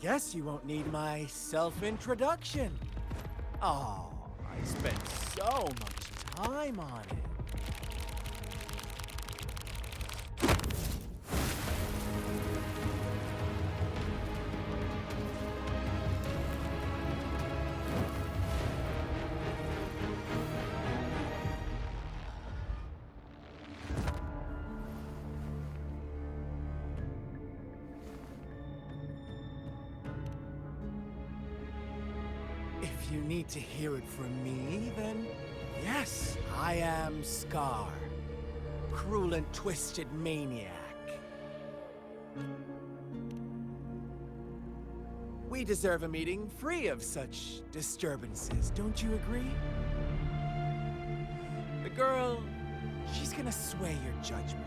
Guess you won't need my self-introduction. Oh, I spent so much time on it. If you need to hear it from me, then yes, I am Scar. Cruel and twisted maniac. We deserve a meeting free of such disturbances, don't you agree? The girl, she's gonna sway your judgment.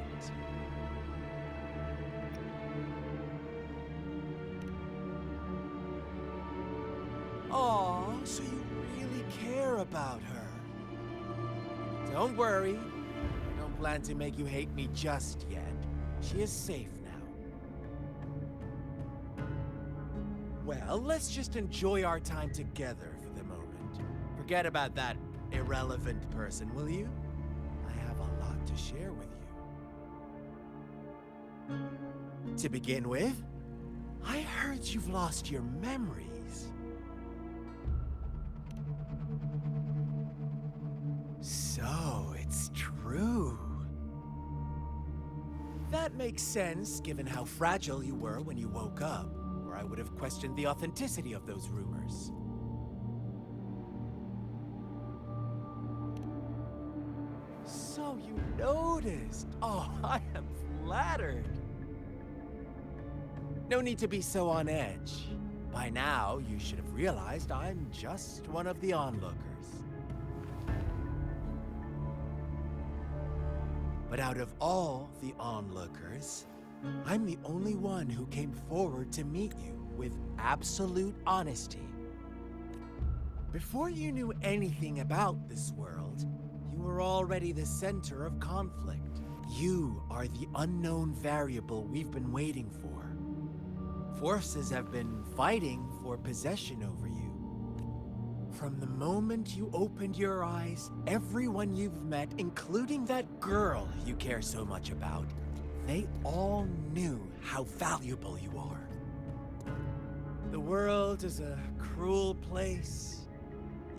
Aw, so you really care about her. Don't worry. I don't plan to make you hate me just yet. She is safe now. Well, let's just enjoy our time together for the moment. Forget about that irrelevant person, will you? I have a lot to share with you. To begin with, I heard you've lost your memories. So, it's true. That makes sense, given how fragile you were when you woke up, or I would have questioned the authenticity of those rumors. So you noticed. Oh, I am flattered. No need to be so on edge. By now, you should have realized I'm just one of the onlookers. But out of all the onlookers, I'm the only one who came forward to meet you with absolute honesty. Before you knew anything about this world, you were already the center of conflict. You are the unknown variable we've been waiting for. Forces have been fighting for possession over you. From the moment you opened your eyes, everyone you've met, including that girl you care so much about, they all knew how valuable you are. The world is a cruel place.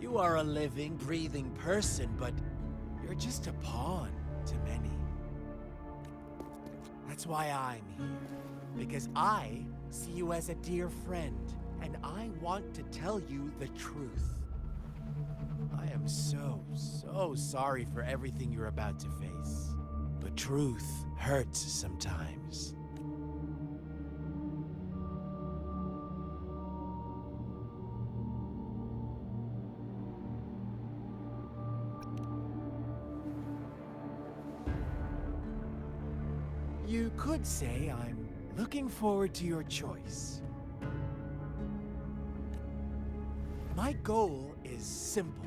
You are a living, breathing person, but you're just a pawn to many. That's why I'm here, because I see you as a dear friend, and I want to tell you the truth. I am so sorry for everything you're about to face. But truth hurts sometimes. You could say I'm looking forward to your choice. My goal is simple.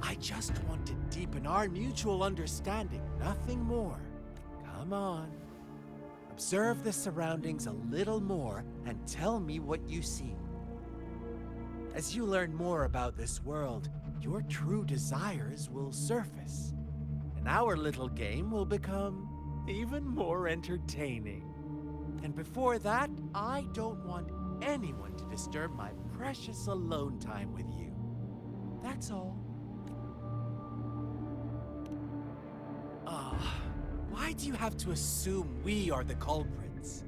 I just want to deepen our mutual understanding, nothing more. Come on. Observe the surroundings a little more and tell me what you see. As you learn more about this world, your true desires will surface, and our little game will become even more entertaining. And before that, I don't want anyone to disturb my precious alone time with you. That's all. Why do you have to assume we are the culprits?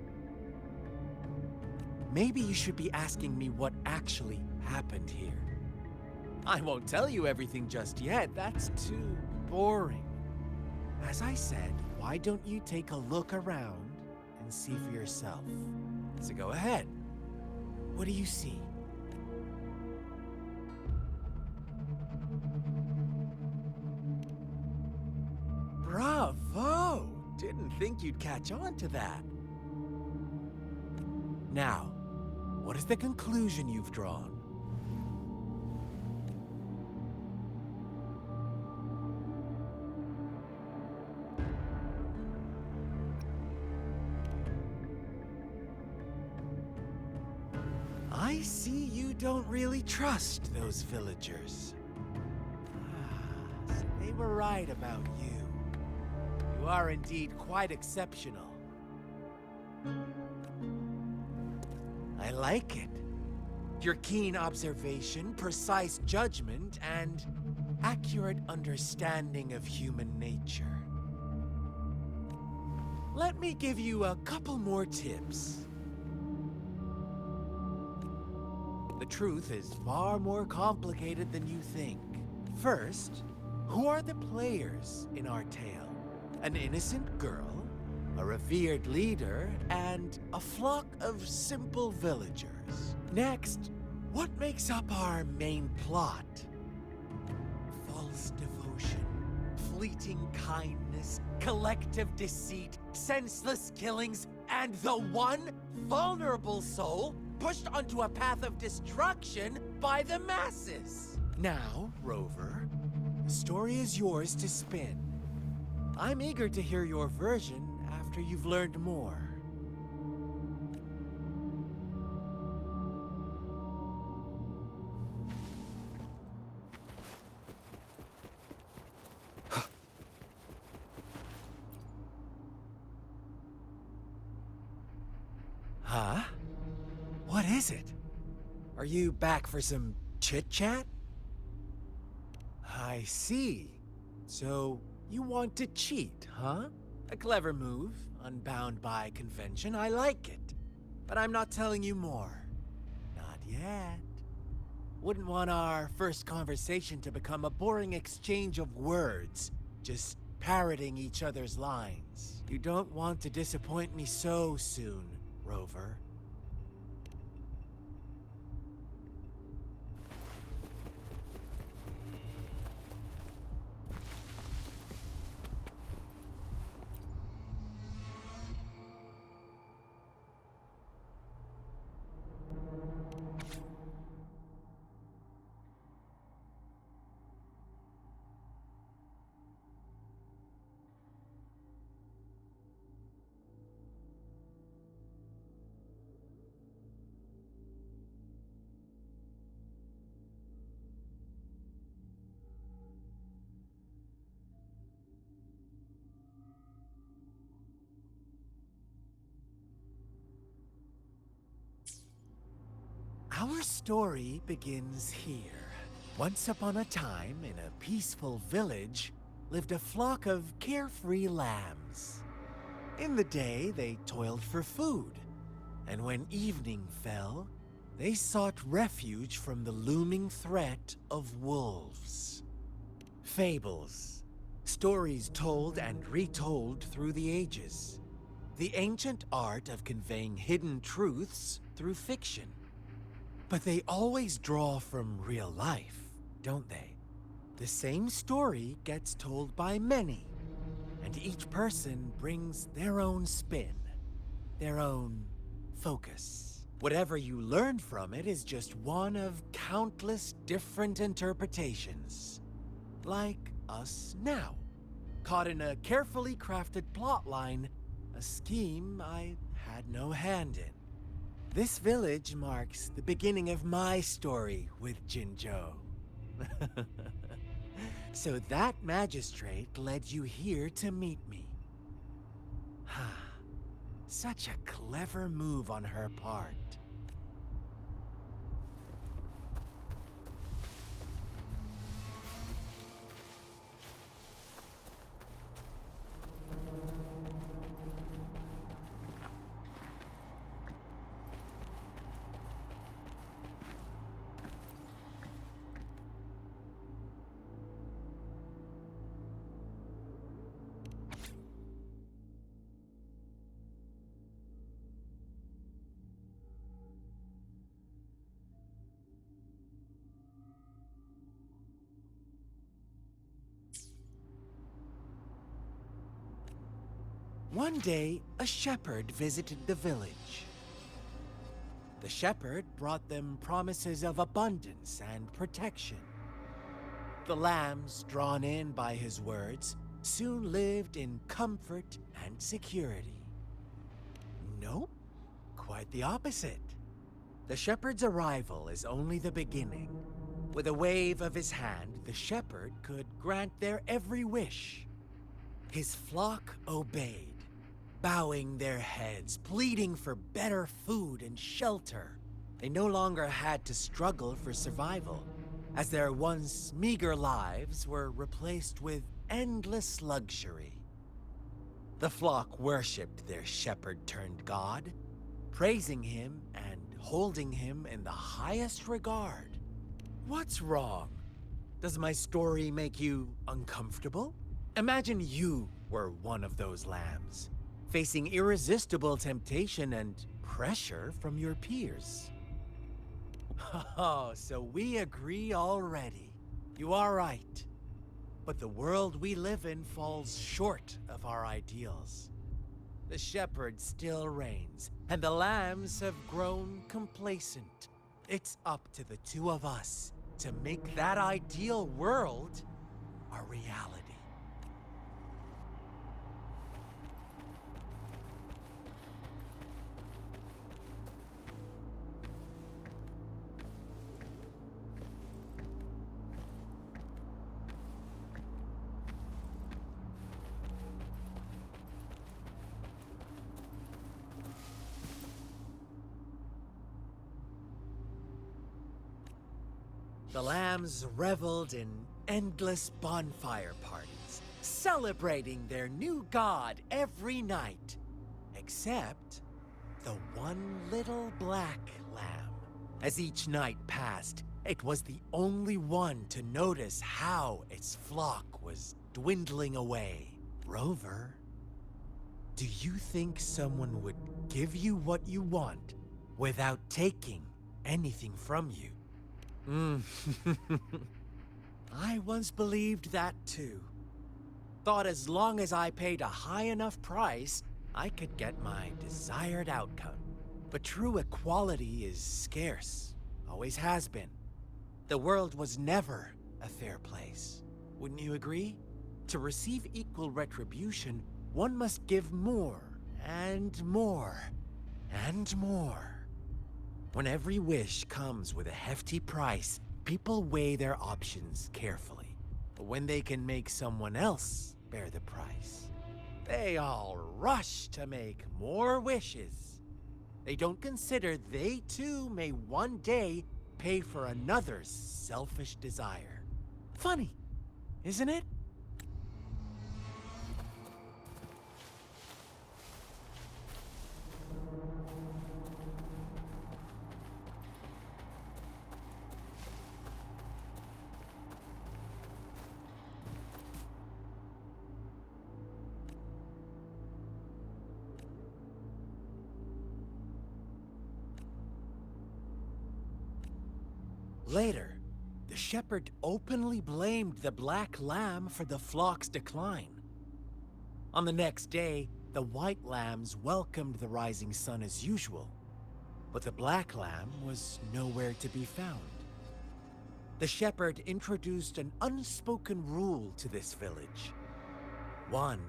Maybe you should be asking me what actually happened here. I won't tell you everything just yet, that's too boring. As I said, why don't you take a look around and see for yourself? So go ahead. What do you see? Bravo! Didn't think you'd catch on to that. Now, what is the conclusion you've drawn? I see you don't really trust those villagers. So they were right about you. You are indeed quite exceptional. I like it. Your keen observation, precise judgment, and accurate understanding of human nature. Let me give you a couple more tips. The truth is far more complicated than you think. First, who are the players in our tale? An innocent girl, a revered leader, and a flock of simple villagers. Next, what makes up our main plot? False devotion, fleeting kindness, collective deceit, senseless killings, and the one vulnerable soul pushed onto a path of destruction by the masses. Now, Rover, the story is yours to spin. I'm eager to hear your version after you've learned more. Huh? What is it? Are you back for some chit-chat? I see. So, you want to cheat, huh? A clever move, unbound by convention. I like it. But I'm not telling you more. Not yet. Wouldn't want our first conversation to become a boring exchange of words, just parroting each other's lines. You don't want to disappoint me so soon, Rover. Our story begins here. Once upon a time, in a peaceful village, lived a flock of carefree lambs. In the day, they toiled for food, and when evening fell, they sought refuge from the looming threat of wolves. Fables, stories told and retold through the ages. The ancient art of conveying hidden truths through fiction. But they always draw from real life, don't they? The same story gets told by many, and each person brings their own spin, their own focus. Whatever you learn from it is just one of countless different interpretations. Like us now, caught in a carefully crafted plotline, a scheme I had no hand in. This village marks the beginning of my story with Jinzhou. So that magistrate led you here to meet me. Such a clever move on her part. One day, a shepherd visited the village. The shepherd brought them promises of abundance and protection. The lambs, drawn in by his words, soon lived in comfort and security. Nope, quite the opposite. The shepherd's arrival is only the beginning. With a wave of his hand, the shepherd could grant their every wish. His flock obeyed, bowing their heads, pleading for better food and shelter. They no longer had to struggle for survival, as their once meager lives were replaced with endless luxury. The flock worshipped their shepherd-turned-god, praising him and holding him in the highest regard. What's wrong? Does my story make you uncomfortable? Imagine you were one of those lambs, facing irresistible temptation and pressure from your peers. Oh, so we agree already. You are right. But the world we live in falls short of our ideals. The shepherd still reigns, and the lambs have grown complacent. It's up to the two of us to make that ideal world a reality. The lambs reveled in endless bonfire parties, celebrating their new god every night. Except the one little black lamb. As each night passed, it was the only one to notice how its flock was dwindling away. Rover, do you think someone would give you what you want without taking anything from you? I once believed that too. Thought as long as I paid a high enough price, I could get my desired outcome. But true equality is scarce, always has been. The world was never a fair place. Wouldn't you agree? To receive equal retribution, one must give more, and more, and more. When every wish comes with a hefty price, people weigh their options carefully. But when they can make someone else bear the price, they all rush to make more wishes. They don't consider they too may one day pay for another's selfish desire. Funny, isn't it? Later, the shepherd openly blamed the black lamb for the flock's decline. On the next day, the white lambs welcomed the rising sun as usual, but the black lamb was nowhere to be found. The shepherd introduced an unspoken rule to this village. One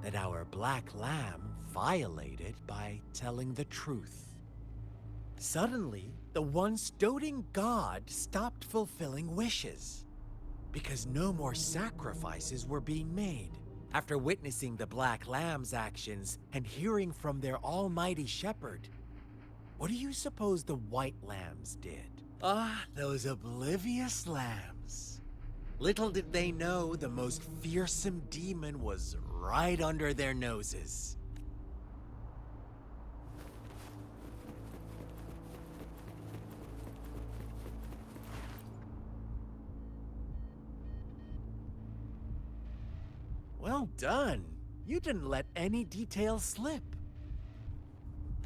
that our black lamb violated by telling the truth. Suddenly, the once doting god stopped fulfilling wishes because no more sacrifices were being made. After witnessing the black lamb's actions and hearing from their almighty shepherd, what do you suppose the white lambs did? Ah, those oblivious lambs. Little did they know the most fearsome demon was right under their noses. Well done. You didn't let any details slip.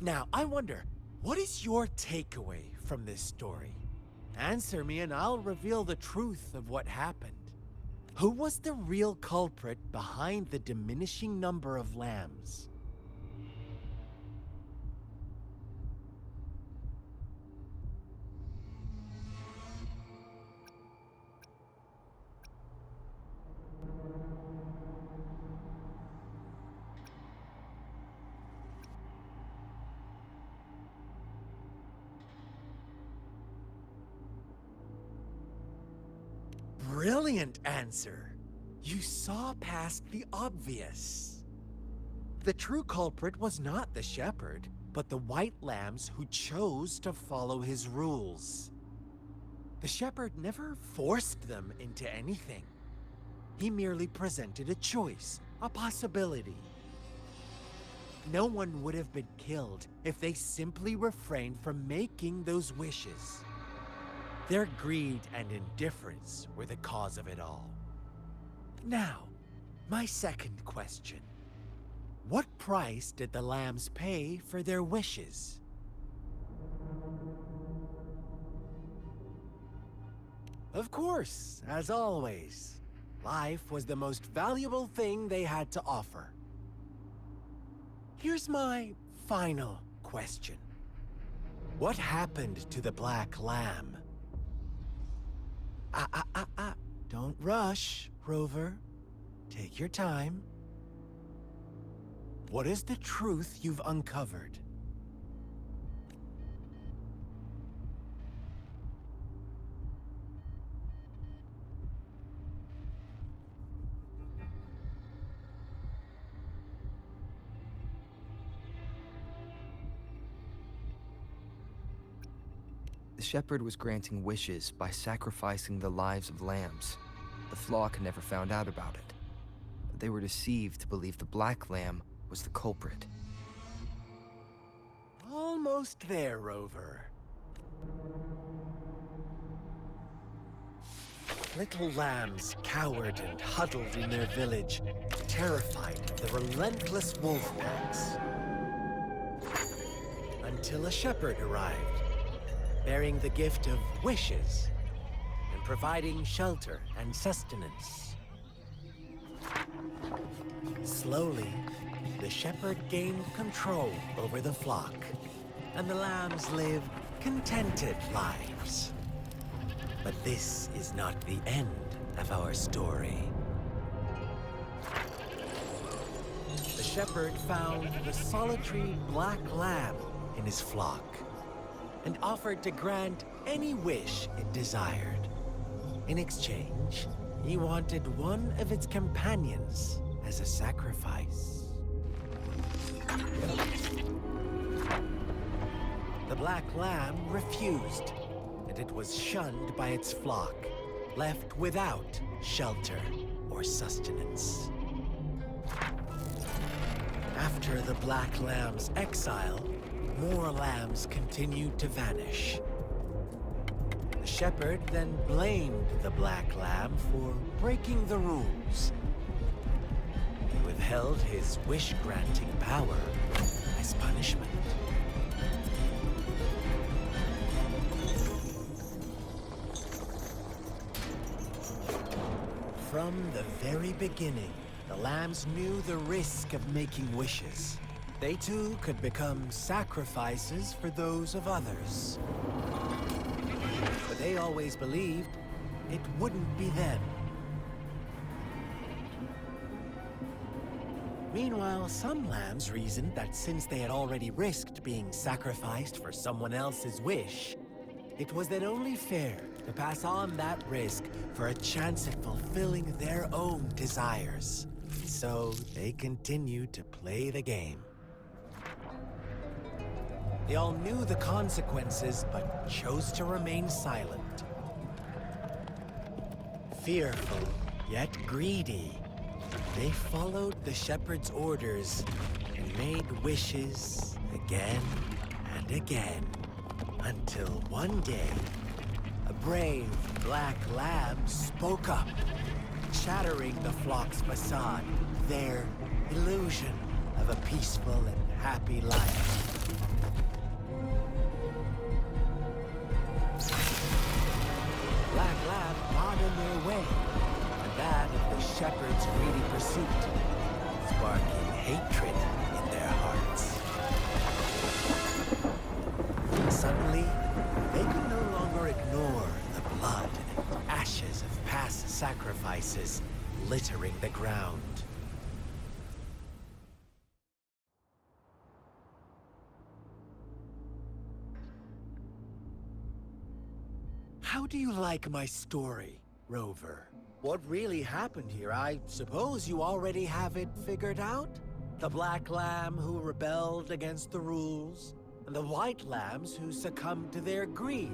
Now, I wonder, what is your takeaway from this story? Answer me and I'll reveal the truth of what happened. Who was the real culprit behind the diminishing number of lambs? brilliant answer. You saw past the obvious. The true culprit was not the shepherd, but the white lambs who chose to follow his rules. The shepherd never forced them into anything. He merely presented a choice, a possibility. No one would have been killed if they simply refrained from making those wishes. Their greed and indifference were the cause of it all. Now, my second question. What price did the lambs pay for their wishes? Of course, as always, life was the most valuable thing they had to offer. Here's my final question. What happened to the black lamb? Don't rush, Rover. Take your time. What is the truth you've uncovered? The shepherd was granting wishes by sacrificing the lives of lambs. The flock never found out about it. They were deceived to believe the black lamb was the culprit. Almost there, Rover. Little lambs cowered and huddled in their village, terrified of the relentless wolf packs. Until a shepherd arrived, bearing the gift of wishes and providing shelter and sustenance. Slowly, the shepherd gained control over the flock, and the lambs lived contented lives. But this is not the end of our story. The shepherd found the solitary black lamb in his flock and offered to grant any wish it desired. In exchange, he wanted one of its companions as a sacrifice. The black lamb refused, and it was shunned by its flock, left without shelter or sustenance. After the black lamb's exile, more lambs continued to vanish. The shepherd then blamed the black lamb for breaking the rules. He withheld his wish-granting power as punishment. From the very beginning, the lambs knew the risk of making wishes. They too could become sacrifices for those of others. But they always believed it wouldn't be them. Meanwhile, some lambs reasoned that since they had already risked being sacrificed for someone else's wish, it was then only fair to pass on that risk for a chance at fulfilling their own desires. So they continued to play the game. They all knew the consequences, but chose to remain silent. Fearful, yet greedy, they followed the shepherd's orders and made wishes again and again, until one day, a brave black lamb spoke up, shattering the flock's facade, their illusion of a peaceful and happy life. Black lamb got in their way, and that of the shepherd's greedy pursuit, sparking hatred in their hearts. Suddenly, they could no longer ignore the blood and ashes of past sacrifices littering the ground. How do you like my story? Rover. What really happened here? I suppose you already have it figured out? The Black Lamb who rebelled against the rules, and the White Lambs who succumbed to their greed.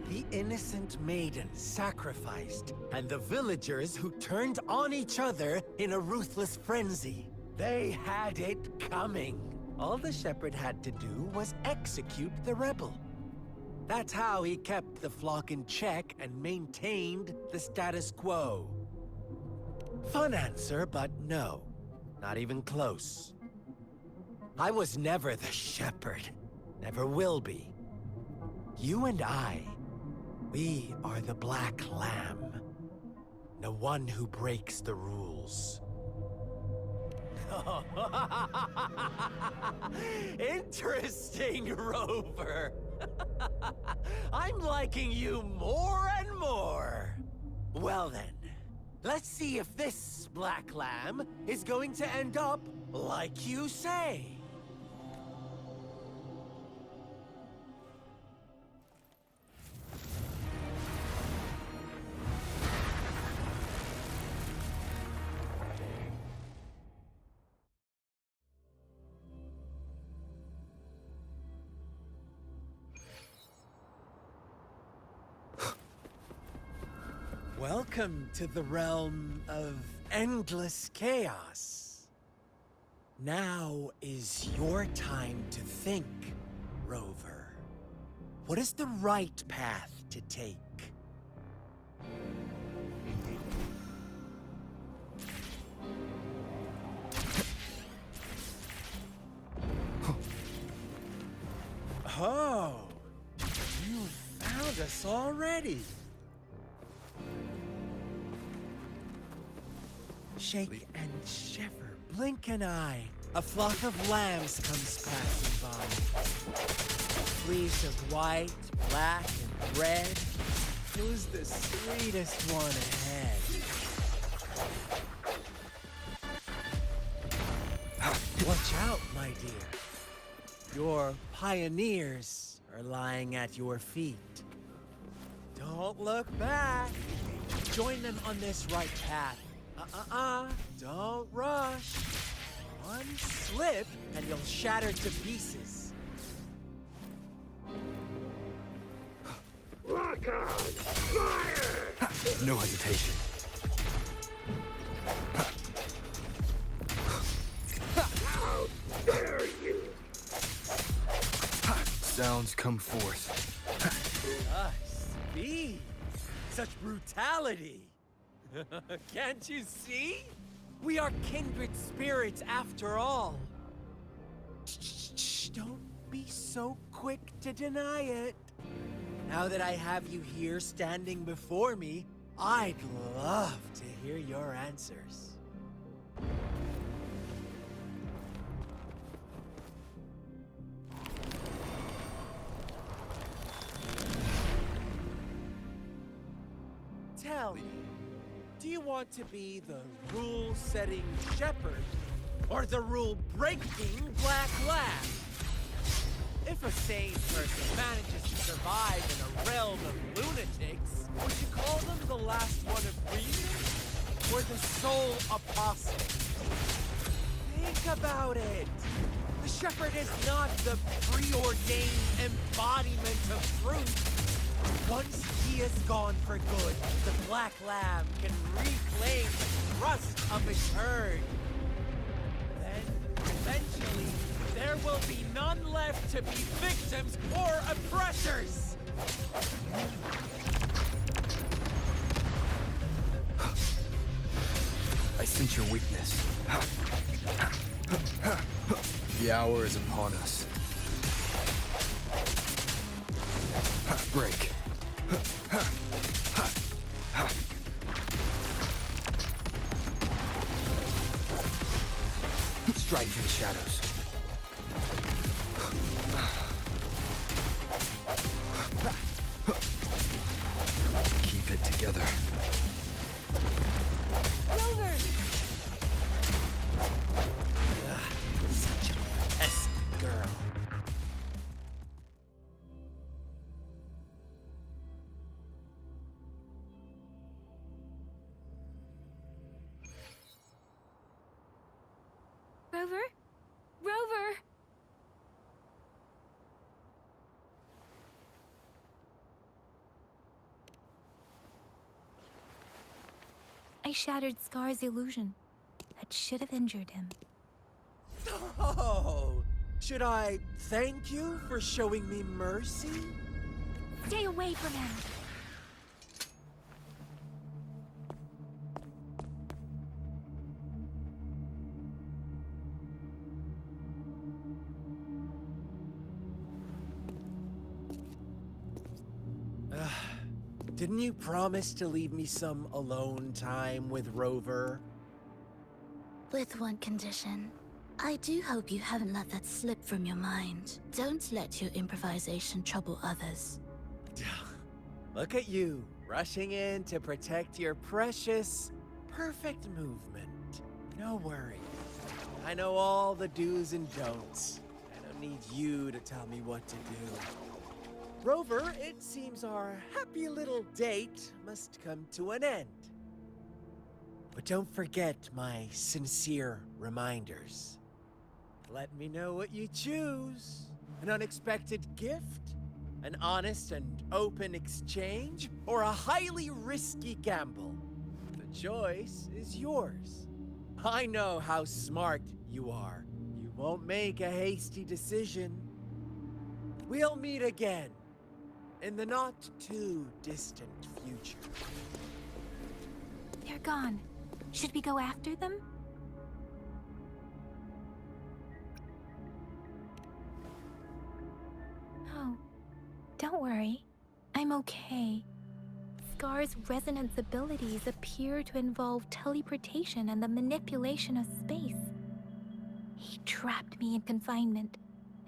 The innocent maiden sacrificed, and the villagers who turned on each other in a ruthless frenzy. They had it coming. All the shepherd had to do was execute the rebel. That's how he kept the flock in check and maintained the status quo. Fun answer, but no. Not even close. I was never the shepherd. Never will be. You and I, we are the Black Lamb. The one who breaks the rules. Interesting, Rover. I'm liking you more and more. Well then, let's see if this Black Lamb is going to end up like you say. Welcome to the realm of endless chaos. Now is your time to think, Rover. What is the right path to take? Oh, you found us already. Shake and shiver, blink an eye. A flock of lambs comes passing by. Fleece of white, black, and red. Who's the sweetest one ahead? Watch out, my dear. Your pioneers are lying at your feet. Don't look back. Join them on this right path. Don't rush. One slip and you'll shatter to pieces. Lock on! Fire! No hesitation. How dare you! Sounds come forth. Speed! Such brutality! Can't you see? We are kindred spirits after all. Shh, don't be so quick to deny it. Now that I have you here standing before me, I'd love to hear your answers. Tell me, do you want to be the rule-setting shepherd or the rule-breaking Black Lamb? If a sane person manages to survive in a realm of lunatics, would you call them the last one of reason or the sole apostle? Think about it. The shepherd is not the preordained embodiment of truth. Once he is gone for good, the Black Lamb can reclaim the trust of his herd. Then, eventually, there will be none left to be victims or oppressors! I sense your weakness. The hour is upon us. Break. Strike in the shadows. Keep it together. Rover! Such a pesky girl. Rover? Rover! I shattered Scar's illusion. That should have injured him. Oh, should I thank you for showing me mercy? Stay away from him! Didn't you promise to leave me some alone time with Rover? With one condition. I do hope you haven't let that slip from your mind. Don't let your improvisation trouble others. Look at you, rushing in to protect your precious, perfect movement. No worries. I know all the do's and don'ts. I don't need you to tell me what to do. Rover, it seems our happy little date must come to an end. But don't forget my sincere reminders. Let me know what you choose. An unexpected gift? An honest and open exchange? Or a highly risky gamble? The choice is yours. I know how smart you are. You won't make a hasty decision. We'll meet again in the not-too-distant future. They're gone. Should we go after them? Oh, don't worry. I'm okay. Scar's resonance abilities appear to involve teleportation and the manipulation of space. He trapped me in confinement,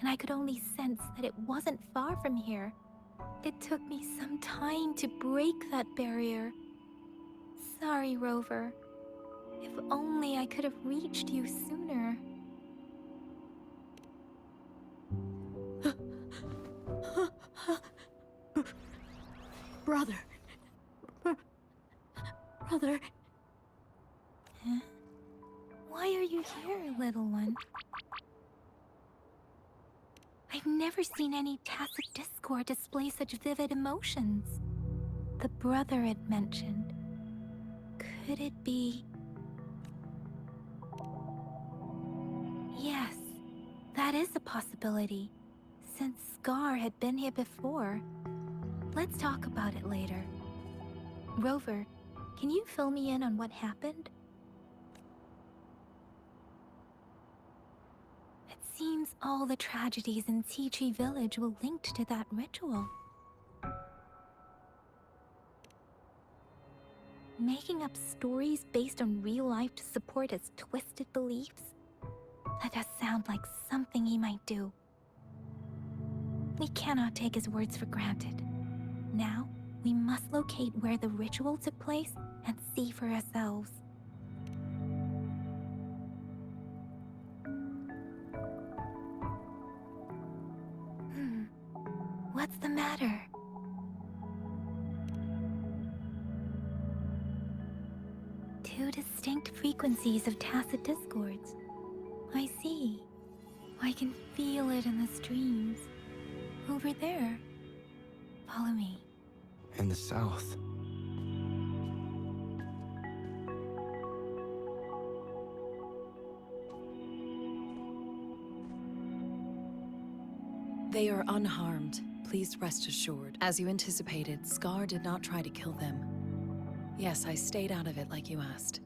and I could only sense that it wasn't far from here. It took me some time to break that barrier. Sorry, Rover. If only I could have reached you sooner. Brother. Brother. Huh? Why are you here, little one? I've never seen any tacit discord display such vivid emotions. The brother it mentioned. Could it be... Yes, that is a possibility. Since Scar had been here before. Let's talk about it later. Rover, can you fill me in on what happened? It seems all the tragedies in Tea Tree Village were linked to that ritual. Making up stories based on real life to support his twisted beliefs? That does sound like something he might do. We cannot take his words for granted. Now, we must locate where the ritual took place and see for ourselves. What's the matter? Two distinct frequencies of tacit discords. I see. I can feel it in the streams. Over there. Follow me. In the south. They are unharmed. Please rest assured. As you anticipated, Scar did not try to kill them. Yes, I stayed out of it like you asked.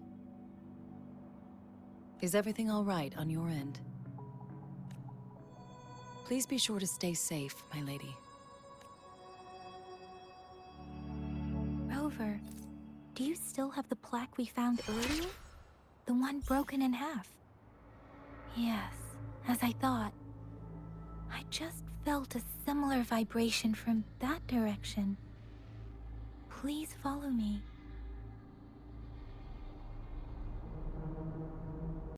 Is everything all right on your end? Please be sure to stay safe, my lady. Rover, do you still have the plaque we found earlier? The one broken in half? Yes, as I thought. I just felt a similar vibration from that direction. Please follow me.